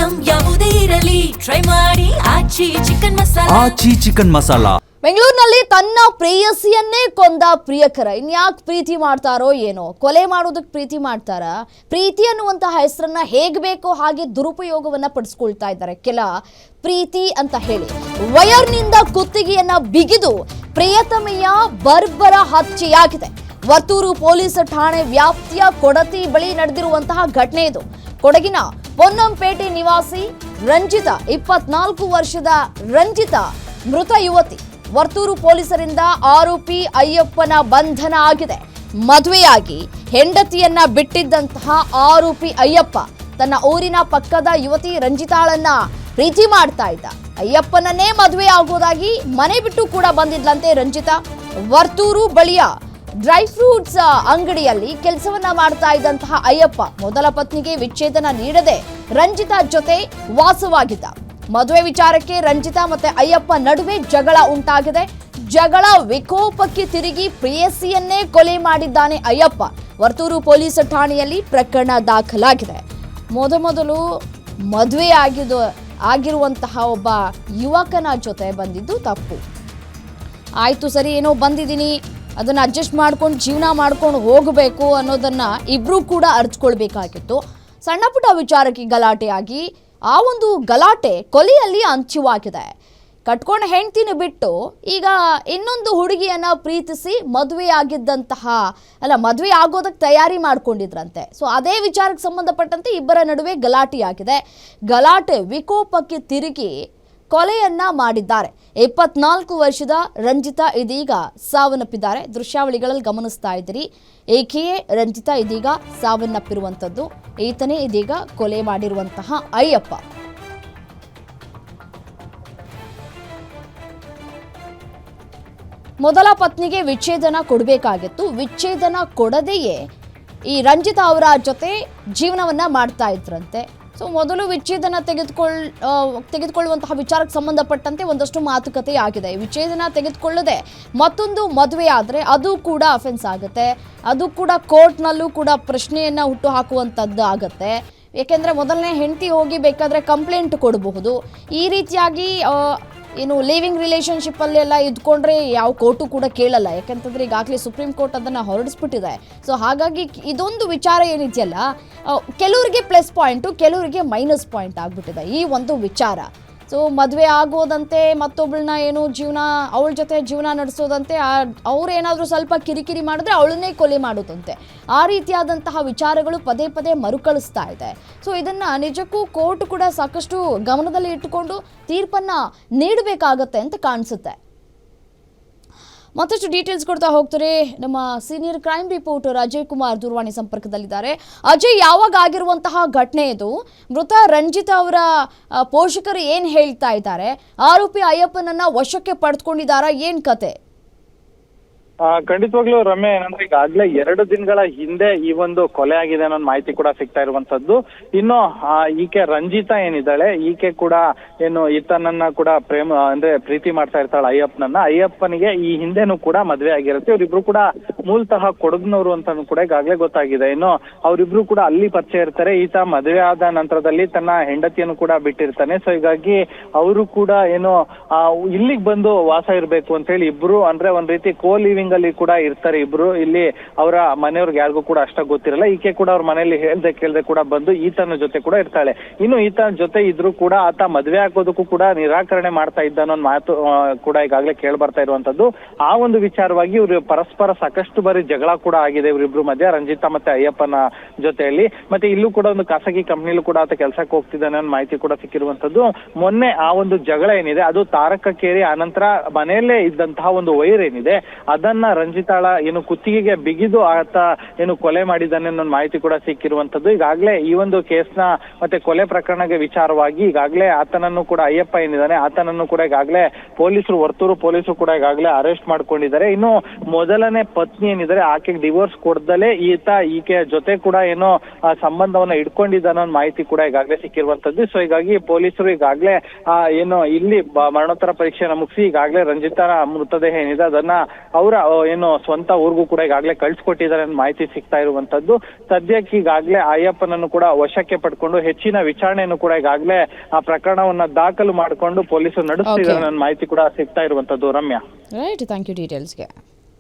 Item ಯಾವುದೇ ಇರಲಿ try ಮಾಡಿ ಆಚಿ ಚಿಕನ್ ಮಸಾಲಾ. ಬೆಂಗಳೂರಿನಲ್ಲಿ ತನ್ನ ಪ್ರೇಯಸಿಯನ್ನೇ ಕೊಂದ ಪ್ರಿಯಕರ ಇನ್ಯಾಕೆ ಪ್ರೀತಿ ಮಾಡ್ತಾರೋ ಏನೋ, ಕೊಲೆ ಮಾಡೋದಕ್ಕೆ ಪ್ರೀತಿ ಮಾಡ್ತಾರ? ಪ್ರೀತಿ ಅನ್ನುವಂತಹ ಹೆಸರನ್ನ ಹೇಗೆ ಬೇಕೋ ಹಾಗೆ ದುರುಪಯೋಗವನ್ನ ಪಡಿಸ್ಕೊಳ್ತಾ ಇದ್ದಾರೆ ಕೆಲ ಪ್ರೀತಿ ಅಂತ ಹೇಳಿ. ವಯರ್ನಿಂದ ಕುತ್ತಿಗೆಯನ್ನ ಬಿಗಿದು ಪ್ರಿಯತಮೆಯ ಬರ್ಬರ ಹತ್ಯೆಯಾಗಿದೆ. ವರ್ತೂರು ಪೊಲೀಸ್ ಠಾಣೆ ವ್ಯಾಪ್ತಿಯ ಕೊಡತಿ ಬಳಿ ನಡೆದಿರುವಂತಹ ಘಟನೆ ಇದು. ಕೊಡಗಿನ ಪೊನ್ನಂಪೇಟೆ ನಿವಾಸಿ ರಂಜಿತಾ, 24 ವರ್ಷದ ರಂಜಿತಾ ಮೃತ ಯುವತಿ. ವರ್ತೂರು ಪೊಲೀಸರಿಂದ ಆರೋಪಿ ಅಯ್ಯಪ್ಪನ ಬಂಧನ ಆಗಿದೆ. ಮದುವೆಯಾಗಿ ಹೆಂಡತಿಯನ್ನ ಬಿಟ್ಟಿದ್ದಂತಹ ಆರೋಪಿ ಅಯ್ಯಪ್ಪ ತನ್ನ ಊರಿನ ಪಕ್ಕದ ಯುವತಿ ರಂಜಿತಾಳನ್ನ ಪ್ರೀತಿ ಮಾಡ್ತಾ ಇದ್ದ. ಅಯ್ಯಪ್ಪನನ್ನೇ ಮದುವೆ ಆಗೋದಾಗಿ ಮನೆ ಬಿಟ್ಟು ಕೂಡ ಬಂದಿದ್ಲಂತೆ ರಂಜಿತಾ. ವರ್ತೂರು ಬಳಿಯ ಡ್ರೈ ಫ್ರೂಟ್ಸ್ ಅಂಗಡಿಯಲ್ಲಿ ಕೆಲಸವನ್ನ ಮಾಡ್ತಾ ಇದ್ದಂತಹ ಅಯ್ಯಪ್ಪ ಮೊದಲ ಪತ್ನಿಗೆ ವಿಚ್ಛೇದನ ನೀಡದೆ ರಂಜಿತಾ ಜೊತೆ ವಾಸವಾಗಿದ್ದ. ಮದುವೆ ವಿಚಾರಕ್ಕೆ ರಂಜಿತಾ ಮತ್ತೆ ಅಯ್ಯಪ್ಪ ನಡುವೆ ಜಗಳ ಉಂಟಾಗಿದೆ. ಜಗಳ ವಿಕೋಪಕ್ಕೆ ತಿರುಗಿ ಪ್ರೇಯಸಿಯನ್ನೇ ಕೊಲೆ ಮಾಡಿದ್ದಾನೆ ಅಯ್ಯಪ್ಪ. ವರ್ತೂರು ಪೊಲೀಸ್ ಠಾಣೆಯಲ್ಲಿ ಪ್ರಕರಣ ದಾಖಲಾಗಿದೆ. ಮೊದಲು ಮದುವೆ ಆಗಿರುವಂತಹ ಒಬ್ಬ ಯುವಕನ ಜೊತೆ ಬಂದಿದ್ದು ತಪ್ಪು ಆಯ್ತು, ಸರಿ ಏನೋ ಬಂದಿದ್ದೀನಿ, ಅದನ್ನ ಅಡ್ಜಸ್ಟ್ ಮಾಡ್ಕೊಂಡು ಜೀವನ ಮಾಡ್ಕೊಂಡು ಹೋಗಬೇಕು ಅನ್ನೋದನ್ನ ಇಬ್ರು ಕೂಡ ಅರ್ಚ್ಕೊಳ್ಬೇಕಾಗಿತ್ತು. ಸಣ್ಣ ಪುಟ್ಟ ವಿಚಾರಕ್ಕೆ ಗಲಾಟೆಯಾಗಿ ಆ ಒಂದು ಗಲಾಟೆ ಕೊಲೆಯಲ್ಲಿ ಅಂತ್ಯವಾಗಿದೆ. ಕಟ್ಕೊಂಡು ಹೆಂಡ್ತಿನ ಬಿಟ್ಟು ಈಗ ಇನ್ನೊಂದು ಹುಡುಗಿಯನ್ನ ಪ್ರೀತಿಸಿ ಮದುವೆ ಆಗೋದಕ್ಕೆ ತಯಾರಿ ಮಾಡ್ಕೊಂಡಿದ್ರಂತೆ. ಸೊ ಅದೇ ವಿಚಾರಕ್ಕೆ ಸಂಬಂಧಪಟ್ಟಂತೆ ಇಬ್ಬರ ನಡುವೆ ಗಲಾಟೆಯಾಗಿದೆ. ಗಲಾಟೆ ವಿಕೋಪಕ್ಕೆ ತಿರುಗಿ ಕೊಲೆಯನ್ನ ಮಾಡಿದ್ದಾರೆ. 24 ವರ್ಷದ ರಂಜಿತಾ ಇದೀಗ ಸಾವನ್ನಪ್ಪಿದ್ದಾರೆ. ದೃಶ್ಯಾವಳಿಗಳಲ್ಲಿ ಗಮನಿಸ್ತಾ ಇದ್ದೀರಿ. ಏಕೆಯೇ ರಂಜಿತಾ ಇದೀಗ ಸಾವನ್ನಪ್ಪಿರುವಂಥದ್ದು, ಈತನೇ ಇದೀಗ ಕೊಲೆ ಮಾಡಿರುವಂತಹ ಅಯ್ಯಪ್ಪ. ಮೊದಲ ಪತ್ನಿಗೆ ವಿಚ್ಛೇದನ ಕೊಡಬೇಕಾಗಿತ್ತು. ವಿಚ್ಛೇದನ ಕೊಡದೆಯೇ ಈ ರಂಜಿತಾ ಅವರ ಜೊತೆ ಜೀವನವನ್ನ ಮಾಡ್ತಾ ಇದ್ರಂತೆ. ಸೊ ಮೊದಲು ವಿಚ್ಛೇದನ ತೆಗೆದುಕೊಳ್ಳುವಂತಹ ವಿಚಾರಕ್ಕೆ ಸಂಬಂಧಪಟ್ಟಂತೆ ಒಂದಷ್ಟು ಮಾತುಕತೆ ಆಗಿದೆ. ವಿಚ್ಛೇದನ ತೆಗೆದುಕೊಳ್ಳದೆ ಮತ್ತೊಂದು ಮದುವೆ ಆದರೆ ಅದು ಕೂಡ ಅಫೆನ್ಸ್ ಆಗುತ್ತೆ. ಅದು ಕೂಡ ಕೋರ್ಟ್ನಲ್ಲೂ ಕೂಡ ಪ್ರಶ್ನೆಯನ್ನು ಹುಟ್ಟು ಹಾಕುವಂಥದ್ದು ಆಗುತ್ತೆ. ಏಕೆಂದರೆ ಮೊದಲನೇ ಹೆಂಡತಿ ಹೋಗಿ ಬೇಕಾದರೆ ಕಂಪ್ಲೇಂಟ್ ಕೊಡಬಹುದು. ಈ ರೀತಿಯಾಗಿ ಏನು ಲಿವಿಂಗ್ ರಿಲೇಷನ್ಶಿಪ್ಪಲ್ಲೆಲ್ಲ ಇದ್ಕೊಂಡ್ರೆ ಯಾವ ಕೋರ್ಟು ಕೂಡ ಕೇಳಲ್ಲ. ಯಾಕಂತಂದರೆ ಈಗಾಗಲೇ ಸುಪ್ರೀಂ ಕೋರ್ಟ್ ಅದನ್ನು ಹೊರಡಿಸ್ಬಿಟ್ಟಿದೆ. ಸೊ ಹಾಗಾಗಿ ಇದೊಂದು ವಿಚಾರ ಏನಿದೆಯಲ್ಲ, ಕೆಲವರಿಗೆ ಪ್ಲಸ್ ಪಾಯಿಂಟು, ಕೆಲವರಿಗೆ ಮೈನಸ್ ಪಾಯಿಂಟ್ ಆಗಿಬಿಟ್ಟಿದೆ ಈ ಒಂದು ವಿಚಾರ. ಸೊ ಮದುವೆ ಆಗೋದಂತೆ, ಮತ್ತೊಬ್ಬಳನ್ನ ಏನು ಅವಳ ಜೊತೆ ಜೀವನ ನಡೆಸೋದಂತೆ, ಅವ್ರೇನಾದರೂ ಸ್ವಲ್ಪ ಕಿರಿಕಿರಿ ಮಾಡಿದ್ರೆ ಅವಳನ್ನೇ ಕೊಲೆ ಮಾಡೋದಂತೆ. ಆ ರೀತಿಯಾದಂತಹ ವಿಚಾರಗಳು ಪದೇ ಪದೇ ಮರುಕಳಿಸ್ತಾ ಇದೆ. ಸೊ ಇದನ್ನು ನಿಜಕ್ಕೂ ಕೋರ್ಟ್ ಕೂಡ ಸಾಕಷ್ಟು ಗಮನದಲ್ಲಿ ಇಟ್ಟುಕೊಂಡು ತೀರ್ಪನ್ನು ನೀಡಬೇಕಾಗತ್ತೆ ಅಂತ ಕಾಣಿಸುತ್ತೆ. ಮತ್ತಷ್ಟು ಡೀಟೇಲ್ಸ್ ಕೊಡ್ತಾ ಹೋಗ್ತಾರೆ ನಮ್ಮ senior crime reporter Ajay Kumar ದೂರವಾಣಿ ಸಂಪರ್ಕದಲ್ಲಿದ್ದಾರೆ. ಅಜಯ್, ಯಾವಾಗ ಆಗಿರುವಂತಹ ಘಟನೆ ಇದು? ಮೃತ ರಂಜಿತಾ ಅವರ ಪೋಷಕರು ಏನು ಹೇಳ್ತಾ ಇದ್ದಾರೆ? ಆರೋಪಿ ಅಯ್ಯಪ್ಪನನ್ನ ವಶಕ್ಕೆ ಪಡೆದುಕೊಂಡಿದ್ದಾರಾ? ಏನ್ ಕತೆ? ಖಂಡಿತವಾಗ್ಲೂ ರಮ್ಯ, ಏನಂದ್ರೆ ಈಗಾಗ್ಲೇ 2 ದಿನಗಳ ಹಿಂದೆ ಈ ಒಂದು ಕೊಲೆ ಆಗಿದೆ ಅನ್ನೋ ಮಾಹಿತಿ ಕೂಡ ಸಿಗ್ತಾ ಇರುವಂತದ್ದು. ಇನ್ನು ಈಕೆ ರಂಜಿತಾ ಏನಿದ್ದಾಳೆ, ಈಕೆ ಕೂಡ ಏನು ಈತನನ್ನ ಕೂಡ ಪ್ರೀತಿ ಮಾಡ್ತಾ ಇರ್ತಾಳೆ ಅಯ್ಯಪ್ಪನಿಗೆ ಈ ಹಿಂದೆನೂ ಕೂಡ ಮದ್ವೆ ಆಗಿರುತ್ತೆ. ಇವರಿಬ್ರು ಕೂಡ ಮೂಲತಃ ಕೊಡಗ್ನವರು ಅಂತಾನು ಕೂಡ ಈಗಾಗ್ಲೇ ಗೊತ್ತಾಗಿದೆ. ಇನ್ನು ಅವರಿಬ್ರು ಕೂಡ ಅಲ್ಲಿ ಪರಿಚಯ ಇರ್ತಾರೆ. ಈತ ಮದುವೆ ಆದ ನಂತರದಲ್ಲಿ ತನ್ನ ಹೆಂಡತಿಯನ್ನು ಕೂಡ ಬಿಟ್ಟಿರ್ತಾನೆ. ಸೊ ಹೀಗಾಗಿ ಅವರು ಕೂಡ ಏನು ಇಲ್ಲಿಗೆ ಬಂದು ವಾಸ ಇರ್ಬೇಕು ಅಂತ ಹೇಳಿ ಇಬ್ರು ಅಂದ್ರೆ ಒಂದ್ ರೀತಿ ಕೋ ಲಿವಿಂಗ್ ಅಲ್ಲಿ ಕೂಡ ಇರ್ತಾರೆ ಇಬ್ರು. ಇಲ್ಲಿ ಅವರ ಮನೆಯವ್ರಿಗೆ ಯಾರಿಗೂ ಕೂಡ ಅಷ್ಟಾಗಿ ಗೊತ್ತಿರಲ್ಲ. ಈಕೆ ಕೂಡ ಅವ್ರ ಮನೆಯಲ್ಲಿ ಕೇಳ್ದೆ ಕೂಡ ಬಂದು ಈತನ ಜೊತೆ ಕೂಡ ಇರ್ತಾಳೆ. ಇನ್ನು ಈತನ ಜೊತೆ ಇದ್ರು ಕೂಡ ಆತ ಮದ್ವೆ ಹಾಕೋದಕ್ಕೂ ಕೂಡ ನಿರಾಕರಣೆ ಮಾಡ್ತಾ ಇದ್ದ ಅನ್ನೋ ಮಾತು ಕೂಡ ಈಗಾಗಲೇ ಕೇಳಿ ಬರ್ತಾ ಇರುವಂತದ್ದು. ಆ ಒಂದು ವಿಚಾರವಾಗಿ ಇವ್ರು ಪರಸ್ಪರ ಸಾಕಷ್ಟು ಬಾರಿ ಜಗಳ ಕೂಡ ಆಗಿದೆ ಇವರಿಬ್ರು ಮಧ್ಯ, ರಂಜಿತಾ ಮತ್ತೆ ಅಯ್ಯಪ್ಪನ ಜೊತೆಯಲ್ಲಿ. ಮತ್ತೆ ಇಲ್ಲೂ ಕೂಡ ಒಂದು ಖಾಸಗಿ ಕಂಪ್ನಿಲೂ ಕೂಡ ಆತ ಕೆಲಸಕ್ಕೆ ಹೋಗ್ತಿದ್ದಾನೆ ಅನ್ನೋ ಮಾಹಿತಿ ಕೂಡ ಸಿಕ್ಕಿರುವಂತದ್ದು. ಮೊನ್ನೆ ಆ ಒಂದು ಜಗಳ ಏನಿದೆ ಅದು ತಾರಕಕ್ಕೇರಿ, ಆನಂತರ ಮನೆಯಲ್ಲೇ ಇದ್ದಂತಹ ಒಂದು ವೈರ್ ಏನಿದೆ ಅದನ್ನ ರಂಜಿತಾಳ ಏನು ಕುತ್ತಿಗೆಗೆ ಬಿಗಿದು ಆತ ಏನು ಕೊಲೆ ಮಾಡಿದ್ದಾನೆ ಅನ್ನೋ ಮಾಹಿತಿ ಕೂಡ ಸಿಕ್ಕಿರುವಂತದ್ದು. ಈಗಾಗಲೇ ಈ ಒಂದು ಕೇಸ್ನ ಮತ್ತೆ ಕೊಲೆ ಪ್ರಕರಣಕ್ಕೆ ವಿಚಾರವಾಗಿ ಈಗಾಗಲೇ ಆತನನ್ನು ಕೂಡ ಅಯ್ಯಪ್ಪ ಏನಿದ್ದಾನೆ ಆತನನ್ನು ಕೂಡ ಈಗಾಗಲೇ ವರ್ತೂರು ಪೊಲೀಸರು ಕೂಡ ಈಗಾಗಲೇ ಅರೆಸ್ಟ್ ಮಾಡ್ಕೊಂಡಿದ್ದಾರೆ. ಇನ್ನು ಮೊದಲನೇ ಪತ್ನಿ ಏನಿದ್ದಾರೆ ಆಕೆಗೆ ಡಿವೋರ್ಸ್ ಕೊಡ್ದಲೇ ಈಕೆಯ ಜೊತೆ ಕೂಡ ಏನೋ ಸಂಬಂಧವನ್ನ ಇಟ್ಕೊಂಡಿದ್ದಾನ ಅನ್ನೋ ಮಾಹಿತಿ ಕೂಡ ಈಗಾಗಲೇ ಸಿಕ್ಕಿರುವಂತದ್ದು. ಸೊ ಹೀಗಾಗಿ ಪೊಲೀಸರು ಈಗಾಗಲೇ ಏನು ಇಲ್ಲಿ ಮರಣೋತ್ತರ ಪರೀಕ್ಷೆಯನ್ನು ಮುಗಿಸಿ ಈಗಾಗಲೇ ರಂಜಿತಾ ಮೃತದೇಹ ಏನಿದೆ ಅದನ್ನ ಅವರ ಏನು ಸ್ವಂತ ಊರಿಗೂ ಕೂಡ ಈಗಾಗಲೇ ಕಳ್ಸಿಕೊಟ್ಟಿದ್ದಾರೆ ಅನ್ನೋ ಮಾಹಿತಿ ಸಿಗ್ತಾ ಇರುವಂತದ್ದು. ಸದ್ಯಕ್ಕೆ ಈಗಾಗಲೇ ಅಯ್ಯಪ್ಪನನ್ನು ಕೂಡ ವಶಕ್ಕೆ ಪಡ್ಕೊಂಡು ಹೆಚ್ಚಿನ ವಿಚಾರಣೆಯನ್ನು ಕೂಡ ಈಗಾಗಲೇ ಆ ಪ್ರಕರಣವನ್ನ ದಾಖಲು ಮಾಡಿಕೊಂಡು ಪೊಲೀಸರು ನಡೆಸ್ತಿದ್ದಾರೆ ಅನ್ನೋ ಮಾಹಿತಿ ಕೂಡ ಸಿಗ್ತಾ ಇರುವಂತದ್ದು. Ramya, right, thank you ಡೀಟೇಲ್ಸ್ಗೆ.